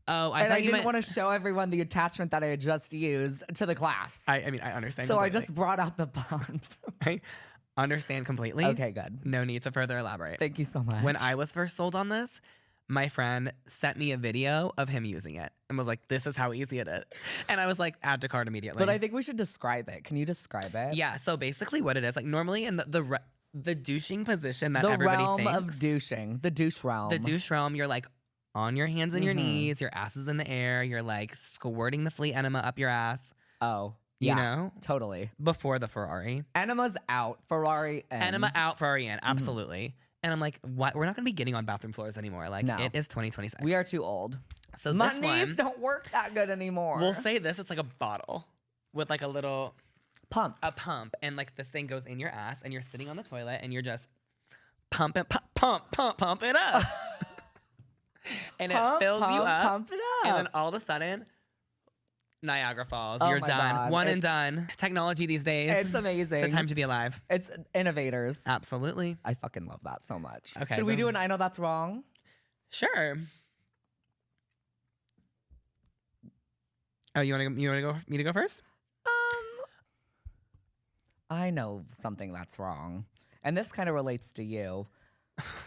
Oh, I And thought I you didn't meant. want to show everyone the attachment that I had just used to the class. I mean, I understand. So I completely. just brought out the pump. I understand completely. Okay, good. No need to further elaborate. Thank you so much. When I was first sold on this, my friend sent me a video of him using it and was like, this is how easy it is. And I was like, add to cart immediately. But I think we should describe it. Can you describe it? Yeah, so basically what it is, like normally in the douching position that The everybody realm thinks, of douching. The douche realm. the douche realm, you're like on your hands and your Mhm. knees, your ass is in the air, you're like squirting the flea enema up your ass, Oh, you yeah. know, Totally. before the Ferrari. Enema's out. Ferrari in. Enema out, Ferrari in, absolutely. And I'm like, what? We're not going to be getting on bathroom floors anymore. Like, No. it is 2026. We are too old. So My this knees one, don't work that good anymore. we'll say this, it's like a bottle with like a little, pump. a pump. And like this thing goes in your ass and you're sitting on the toilet and you're just pumping, pump it up. And Pump, it fills you pump, up. Pump it up. And then all of a sudden, Niagara Falls. Oh You're my done. God. One and done. Technology these days. It's amazing. It's a time to be alive. It's innovators. Absolutely. I fucking love that so much. Okay, Should we then- do an I know that's wrong? Sure. Oh, you want to go? Me to go first? I know something that's wrong. And this kind of relates to you.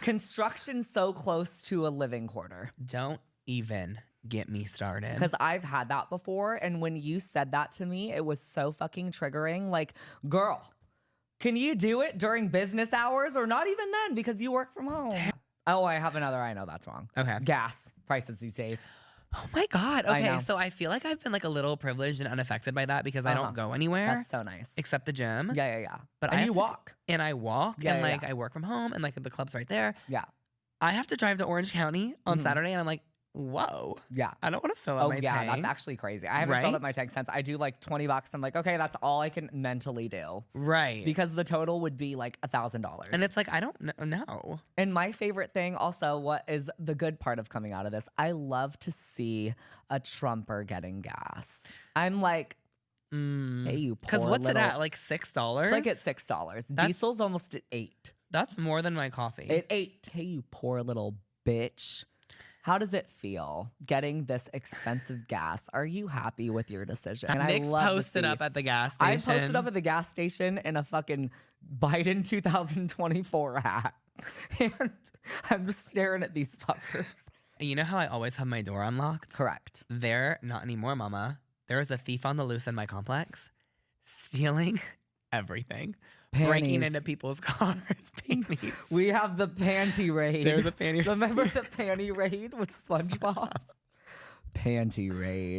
Construction so close to a living quarter. Don't even get me started. Because I've had that before. And when you said that to me, it was so fucking triggering. Like, girl, can you do it during business hours or not even then because you work from home? Oh, I have another I know that's wrong. Okay. Gas prices these days. Oh my God. I Okay. know. So I feel like I've been like a little privileged and unaffected by that because I Uh-huh. don't go anywhere That's so nice. except the gym. Yeah. But and I you have to- walk. And I walk Yeah, and yeah, like yeah. I work from home and like the club's right there. Yeah. I have to drive to Orange County on Mhm. Saturday and I'm like, whoa, Yeah. I don't want to fill up Oh, my yeah. tank. That's actually crazy. I haven't Right? filled up my tank since I do like $20. I'm like, okay, that's all I can mentally do. Right. Because the total would be like $1,000. And it's like, I don't know. And my favorite thing also, what is the good part of coming out of this? I love to see a Trumper getting gas. I'm like, hey, you poor Because what's little. it at? Like $6? It's like at $6. Diesel's almost at $8. That's more than my coffee. At $8. Hey, you poor little bitch. How does it feel getting this expensive gas? Are you happy with your decision? And Nick's I love to posted see- up at the gas I station. posted up at the gas station in a fucking Biden 2024 hat. And I'm just staring at these fuckers. You know how I always have my door unlocked? Correct. There, not anymore, mama. There is a thief on the loose in my complex, stealing everything, breaking Panties. into people's cars. Panties. We have the panty raid. There's a panty. Remember the panty raid with SpongeBob? Panty raid.